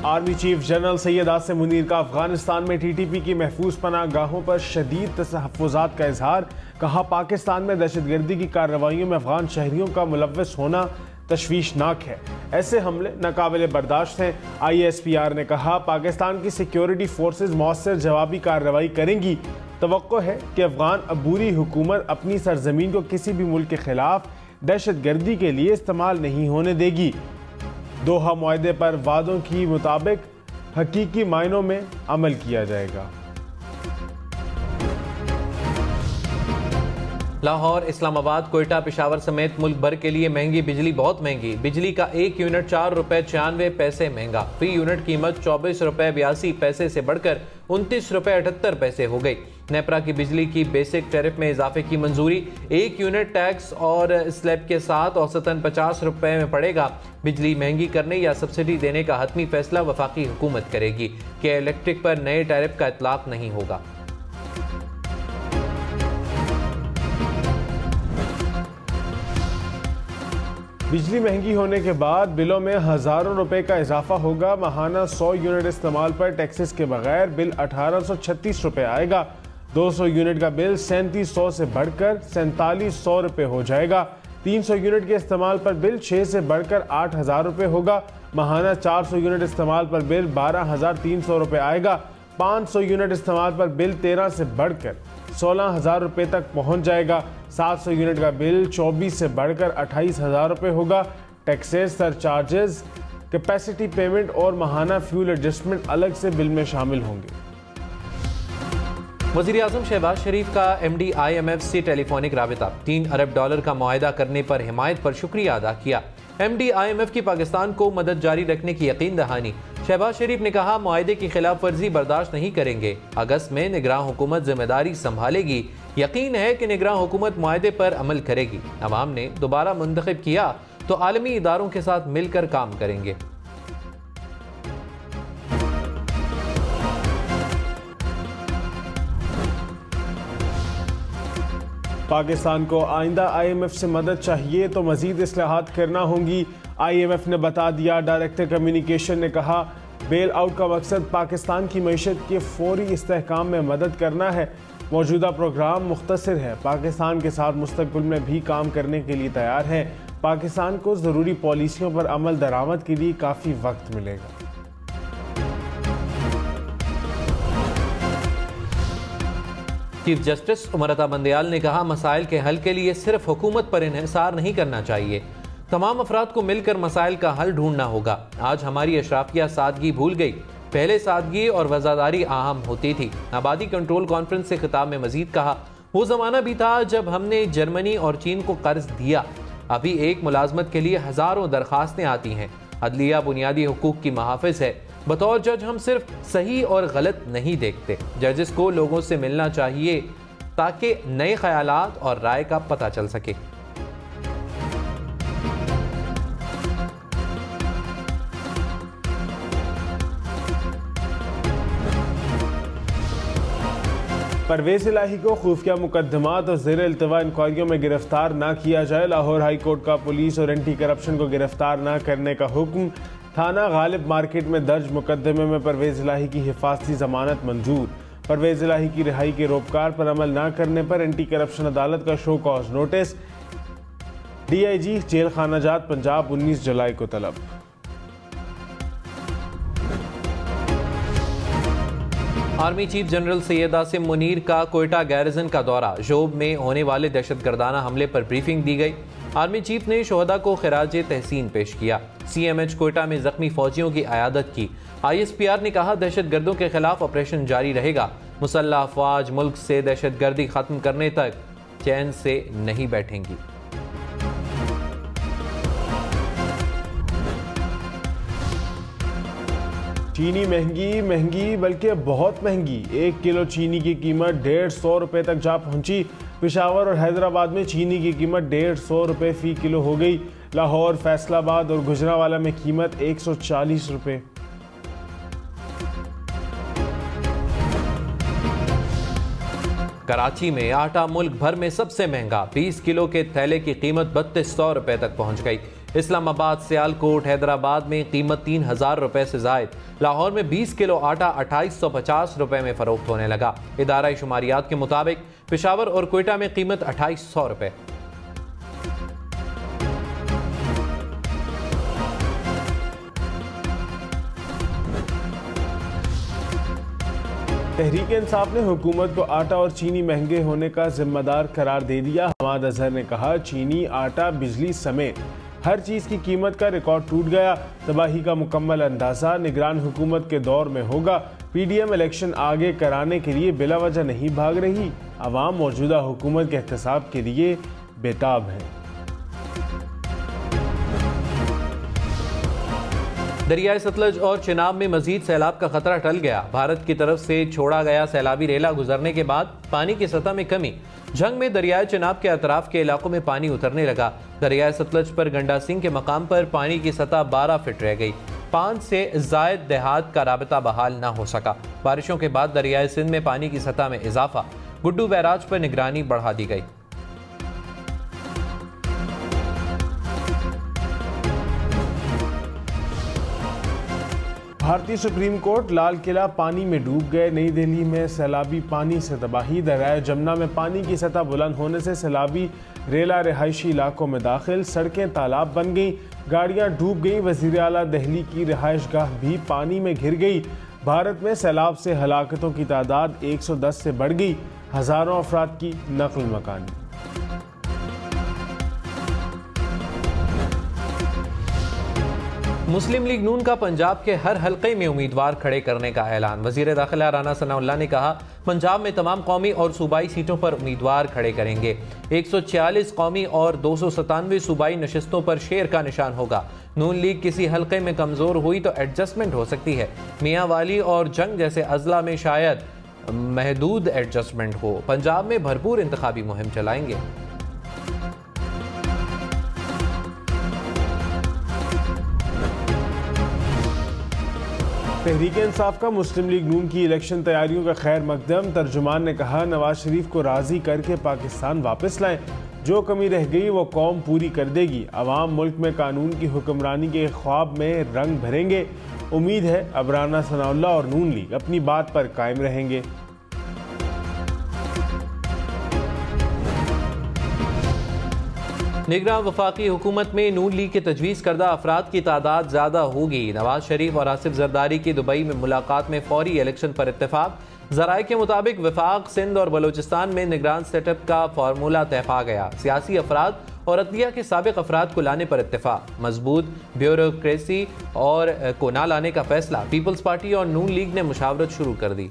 Army chief general Syed Asim Munir का अफगानिस्तान में TTP की महफूज पनाहगाहों पर शदीद तहफ़्फ़ुज़ात का इजहार। कहा, पाकिस्तान में दहशतगर्दी की कार्रवाइयों में अफगान शहरियों का मुलव्वस होना तशवीशनाक है। ऐसे हमले नाकाबिले बर्दाश्त हैं। ISPR ने कहा, पाकिस्तान की सिक्योरिटी फोर्सेज मौसर जवाबी कार्रवाई करेंगी। तवक्को है कि अफगान अबूरी हुकूमत अपनी सरजमीन को किसी भी मुल्क के खिलाफ दहशतगर्दी के लिए इस्तेमाल नहीं होने देगी। दोहा मुआहदे पर वादों की मुताबिक हकीकी मायनों में अमल किया जाएगा। लाहौर, इस्लामाबाद, कोयटा, पेशावर समेत मुल्क भर के लिए महंगी बिजली। बहुत महंगी बिजली का 1 यूनिट 4 रुपए 96 पैसे महंगा। फी यूनिट कीमत 24 रुपए 82 पैसे से बढ़कर 29 रुपए 78 पैसे हो गई। नेपरा की बिजली की बेसिक टैरिफ में इजाफे की मंजूरी। 1 यूनिट टैक्स और स्लैब के साथ औसतन 50 रुपए में पड़ेगा। बिजली महंगी करने या सब्सिडी देने का हतमी फैसला वफाकी हुकूमत करेगी कि इलेक्ट्रिक पर नए टैरिफ का इतलाक नहीं होगा। बिजली महंगी होने के बाद बिलों में हज़ारों रुपए का इजाफा होगा। माहाना 100 यूनिट इस्तेमाल पर टैक्सेस के बगैर बिल 1836 रुपए आएगा। 200 यूनिट का बिल 3700 से बढ़कर 4700 रुपए हो जाएगा। 300 यूनिट के इस्तेमाल पर बिल 6 से बढ़कर 8000 रुपए होगा। माहाना 400 यूनिट इस्तेमाल पर बिल 12300 रुपए आएगा। 500 यूनिट इस्तेमाल पर बिल 13 से बढ़कर 16000 रुपए तक पहुंच जाएगा। 700 यूनिट का बिल 24 से बढ़कर 28000 रुपए होगा। टैक्सेस, सरचार्जेस, कैपेसिटी पेमेंट और माहाना फ्यूल एडजस्टमेंट अलग से बिल में शामिल होंगे। वज़ीर आज़म शहबाज शरीफ का MD IMF से टेलीफोनिक राबिता। $3 अरब का मुआहदा करने पर हिमायत पर शुक्रिया अदा किया। MD IMF की पाकिस्तान को मदद जारी रखने की यकीन दहानी। शहबाज शरीफ ने कहा, मुआहदे की खिलाफ वर्जी बर्दाश्त नहीं करेंगे। अगस्त में निगरान हुकूमत जिम्मेदारी संभालेगी। यकीन है कि निगरान हुकूमत मुआहदे पर अमल करेगी। अवाम ने दोबारा मुंतखब किया तो आलमी इदारों के साथ मिलकर काम करेंगे। पाकिस्तान को आइंदा IMF से मदद चाहिए तो मजीद इस्लाहात करना होंगी। IMF ने बता दिया। डायरेक्टर कम्युनिकेशन ने कहा, बेल आउट का मकसद पाकिस्तान की मईशत के फौरी इस्तेहकाम में मदद करना है। मौजूदा प्रोग्राम मुख्तसर है। पाकिस्तान के साथ मुस्तकबिल में भी काम करने के लिए तैयार है। पाकिस्तान को ज़रूरी पॉलिसियों पर अमल दरामद के लिए काफ़ी वक्त मिलेगा। चीफ जस्टिस उमर अता बंदयाल ने कहा, मसाइल के हल के लिए सिर्फ हुकूमत पर इन्हिसार नहीं करना चाहिए। तमाम अफराद को मिलकर मसाइल का हल ढूंढना होगा। आज हमारी अशराफिया सादगी भूल गई। पहले सादगी और वज़ादारी अहम होती थी। आबादी कंट्रोल कॉन्फ्रेंस से खिताब में मजीद कहा, वो ज़माना भी था जब हमने जर्मनी और चीन को कर्ज दिया। अभी एक मुलाजमत के लिए हज़ारों दरखास्तें आती हैं। अदलिया बुनियादी हुकूक की महाफिज है। बतौर जज हम सिर्फ सही और गलत नहीं देखते। जजेस को लोगों से मिलना चाहिए ताकि नए ख्यालात और राय का पता चल सके। परवेज इलाही को खुफिया मुकदमात और ज़ेर इल्तवा इंक्वायरियों में गिरफ्तार न किया जाए। लाहौर हाई कोर्ट का पुलिस और एंटी करप्शन को गिरफ्तार न करने का हुक्म। थाना गालिब मार्केट में दर्ज मुकदमे में परवेज इलाही की हिफाजती जमानत मंजूर। परवेज इलाही की रिहाई के रोककार पर अमल न करने पर एंटी करप्शन अदालत का show cause notice. DIG jail खाना जात पंजाब 19 जुलाई को तलब। Army chief general Syed Asim Munir का कोयटा गैरिजन का दौरा। जोब में होने वाले दहशतगर्दाना हमले पर ब्रीफिंग दी गई। आर्मी चीफ ने शोहदा को खिराज तहसीन पेश किया। CMH कोयटा में जख्मी फौजियों की अयादत की। ISPR ने कहा, दहशतगर्दों के खिलाफ ऑपरेशन जारी रहेगा। मुसल्लह अफवाज मुल्क से दहशतगर्दी खत्म करने तक चैन से नहीं बैठेंगी। चीनी महंगी बल्कि बहुत महंगी। 1 किलो चीनी की कीमत 150 रुपए तक जा पहुंची। पेशावर और हैदराबाद में चीनी की कीमत 150 रुपए फी किलो हो गई। लाहौर, फैसलाबाद और गुजरांवाला में कीमत 140 रुपए। कराची में आटा मुल्क भर में सबसे महंगा, 20 किलो के थैले की कीमत 3200 रुपए तक पहुंच गई। इस्लामाबाद, सियालकोट, हैदराबाद में कीमत 3000 रुपए से जायद। लाहौर में 20 किलो आटा 2850 रुपए में फरोख्त होने लगा। इदारा शुमारियात के मुताबिक पेशावर और क्वेटा में कीमत 2800 रुपए। तहरीक इंसाफ ने हुकूमत को आटा और चीनी महंगे होने का जिम्मेदार करार दे दिया। हमाद अजहर ने कहा, चीनी, आटा, बिजली समेत हर चीज़ की कीमत का रिकॉर्ड टूट गया। तबाही का मुकम्मल अंदाजा निगरान हुकूमत के दौर में होगा। पीडीएम इलेक्शन आगे कराने के लिए बिला वजह नहीं भाग रही। अवाम मौजूदा हुकूमत के एहतसाब के लिए बेताब है। दरियाए सतलज और चिनाब में मजीद सैलाब का खतरा टल गया। भारत की तरफ से छोड़ा गया सैलाबी रेला गुजरने के बाद पानी की सतह में कमी। जंग में दरियाए चिनाब के अतराफ के इलाकों में पानी उतरने लगा। दरियाए सतलज पर गंडा सिंह के मकाम पर पानी की सतह 12 फीट रह गई। 5 से जायद देहात का राबता बहाल न हो सका। बारिशों के बाद दरियाए सिंध में पानी की सतह में इजाफा। गुड्डू बैराज पर निगरानी बढ़ा दी गई। भारतीय सुप्रीम कोर्ट, लाल किला पानी में डूब गए। नई दिल्ली में सैलाबी पानी से तबाही। दरियाए जमुना में पानी की सतह बुलंद होने से सैलाबी रेला रिहायशी इलाकों में दाखिल। सड़कें तालाब बन गई, गाड़ियां डूब गई। वजीर आला दिल्ली की रिहाइश गाह भी पानी में घिर गई। भारत में सैलाब से हलाकतों की तादाद 110 से बढ़ गई। हजारों अफराद की नकल मकानी। मुस्लिम लीग नून का पंजाब के हर हलके में उम्मीदवार खड़े करने का ऐलान। वजीर दाखिला राना सनाउल्लाह ने कहा, पंजाब में तमाम कौमी और सूबाई सीटों पर उम्मीदवार खड़े करेंगे। 146 कौमी और 297 सूबाई नशिस्तों पर शेर का निशान होगा। नून लीग किसी हलके में कमजोर हुई तो एडजस्टमेंट हो सकती है। मियाँ वाली और जंग जैसे अजला में शायद महदूद एडजस्टमेंट हो। पंजाब में भरपूर इंतखाबी मुहिम चलाएंगे। तहरीक इंसाफ का मुस्लिम लीग नून की इलेक्शन तैयारियों का खैर मकदम। तर्जुमान ने कहा, नवाज शरीफ को राजी करके पाकिस्तान वापस लाएं। जो कमी रह गई वो कौम पूरी कर देगी। अवाम मुल्क में कानून की हुक्मरानी के ख्वाब में रंग भरेंगे। उम्मीद है अब राना सनाउल्लाह और नून लीग अपनी बात पर कायम रहेंगे। निगरान वफाकी हुकूमत में नून लीग के तजवीज़ करदा अफराद की तादाद ज़्यादा होगी। नवाज शरीफ और आसिफ जरदारी की दुबई में मुलाकात में फौरी इलेक्शन पर इत्तेफाक। ज़राए के मुताबिक वफाक, सिंध और बलोचिस्तान में निगरान सेटअप का फार्मूला तय पा गया। सियासी अफराद और अदलिया के साबिक अफराद को लाने पर इत्तेफाक। मजबूत ब्यूरोक्रेसी और को ना लाने का फैसला। पीपल्स पार्टी और नून लीग ने मुशावरत शुरू कर दी।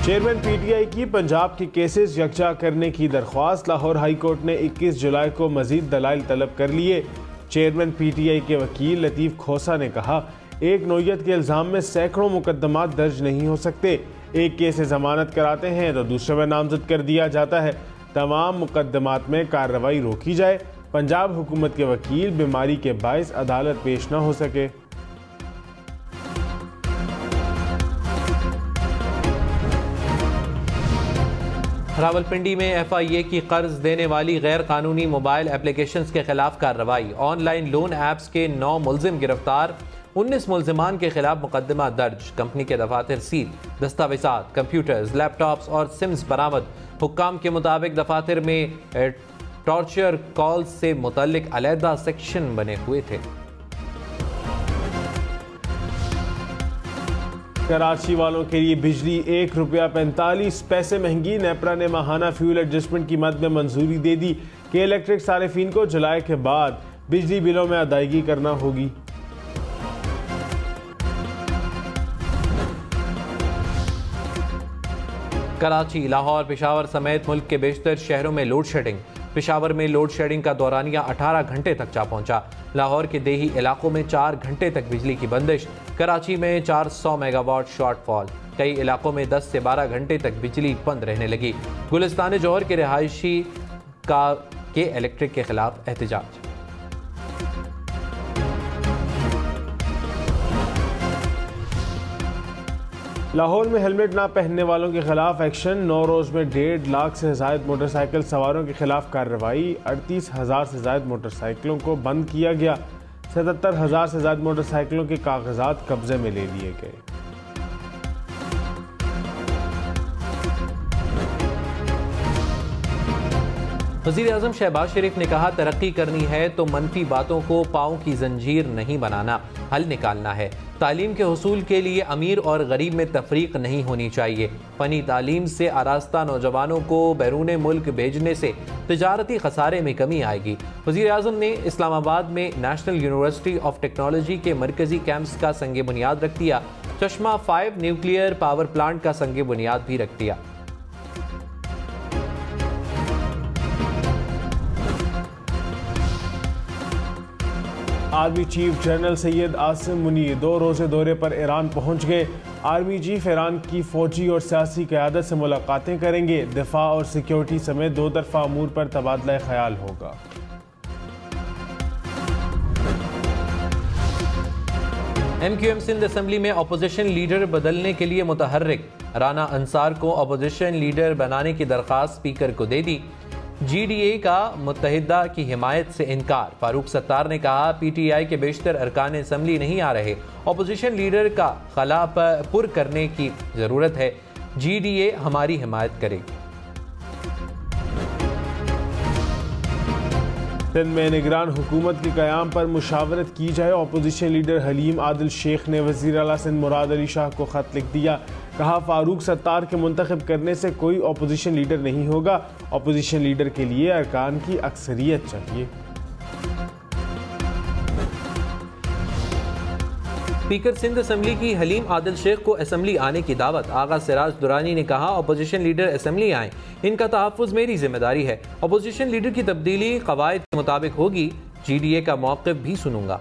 चेयरमैन पीटीआई की पंजाब के केसेस यकजा करने की दरख्वास्त। लाहौर हाई कोर्ट ने 21 जुलाई को मजीद दलाइल तलब कर लिए। चेयरमैन पीटीआई के वकील लतीफ़ खोसा ने कहा, एक नौयत के इल्ज़ाम में सैकड़ों मुकदमात दर्ज नहीं हो सकते। एक केस से जमानत कराते हैं तो दूसरे में नामजद कर दिया जाता है। तमाम मुकदमात में कार्रवाई रोकी जाए। पंजाब हुकूमत के वकील बीमारी के बायस अदालत पेश न हो सके। रावलपिंडी में FIA की कर्ज देने वाली गैर कानूनी मोबाइल एप्लीकेशंस के खिलाफ कार्रवाई। ऑनलाइन लोन ऐप्स के 9 मुलजिम गिरफ्तार। 19 मुलजिमान के खिलाफ मुकदमा दर्ज। कंपनी के दफातर सील, दस्तावेजात, कंप्यूटर्स, लैपटॉप्स और सिम्स बरामद। हुक्काम के मुताबिक दफातर में टॉर्चर कॉल्स से मुतल्लिक अलहदा सेक्शन बने हुए थे। कराची वालों के लिए बिजली ₹1.45 महंगी। नेपरा ने माहाना फ्यूल एडजस्टमेंट की मद में मंजूरी दे दी कि इलेक्ट्रिक सारिफीन को जुलाई के बाद बिजली बिलों में अदायगी करना होगी। कराची, लाहौर, पेशावर समेत मुल्क के बेशतर शहरों में लोड शेडिंग। पेशावर में लोड शेडिंग का दौरानिया 18 घंटे तक जा पहुंचा। लाहौर के देही इलाकों में 4 घंटे तक बिजली की बंदिश। कराची में 400 मेगावाट शॉर्टफॉल। कई इलाकों में 10 से 12 घंटे तक बिजली बंद रहने लगी। गुलिस्तान जौहर के रिहायशी के इलेक्ट्रिक के खिलाफ एहतजाज। लाहौर में हेलमेट ना पहनने वालों के खिलाफ एक्शन। 9 रोज में 1.5 लाख से जायद मोटरसाइकिल सवारों के खिलाफ कार्रवाई। 38,000 से जायद मोटरसाइकिलों को बंद किया गया। 77,000 से जायद मोटरसाइकिलों के कागजात कब्जे में ले लिए गए। वज़ीर-ए-आज़म शहबाज शरीफ ने कहा, तरक्की करनी है तो मनफी बातों को पाँव की जंजीर नहीं बनाना, हल निकालना है। तालीम के हुसूल के लिए अमीर और गरीब में तफरीक नहीं होनी चाहिए। फ़नी तालीम से आरास्ता नौजवानों को बैरून मुल्क भेजने से तिजारती खसारे में कमी आएगी। वज़ीर-ए-आज़म ने इस्लामाबाद में नेशनल यूनिवर्सिटी ऑफ टेक्नोलॉजी के मरकजी कैंप्स का संग बुनियाद रख दिया। चश्मा 5 न्यूक्लियर पावर प्लांट का संग बुनियाद भी रख दिया। Army chief general Syed Asim Munir 2 रोज़े दौरे पर ईरान पहुंच गए। आर्मी चीफ ईरान की फौजी और सियासी क़यादत से मुलाकातें करेंगे। दिफा और सिक्योरिटी समेत 2 तरफ़ा अमूर पर तबादला ख्याल होगा। MQM सिंध असम्बली में अपोजिशन लीडर बदलने के लिए मुतहर्रिक। राना अंसार को अपोजिशन लीडर बनाने की दरख्वास्त स्पीकर को दे दी। GDA का मुत्तहिदा की हिमायत से इनकार। फारूक सत्तार ने कहा, PTI के बेशतर अरकान असम्बली नहीं आ रहे, अपोजिशन लीडर का खला पुर करने की ज़रूरत है। GDA हमारी हिमायत करेगी। सिंध में निगरान हुकूमत के क़याम पर मुशावरत की जाए। अपोजिशन लीडर हलीम आदिल शेख ने वज़ीर आला सिंध मुराद अली शाह को ख़त लिख दिया। कहा, फारूक सत्तार के मुंतखब करने से कोई अपोजिशन लीडर नहीं होगा। अपोजिशन लीडर के लिए अरकान की अक्सरियत चाहिए। स्पीकर सिंध असम्बली की हलीम आदिल शेख को असम्बली आने की दावत। आगा सिराज दुरानी ने कहा, अपोजिशन लीडर असम्बली आए, इनका तहफ़्फ़ुज़ मेरी जिम्मेदारी है। अपोजिशन लीडर की तब्दीली क़वायद के मुताबिक होगी। GDA का मौक़िफ़ भी सुनूंगा।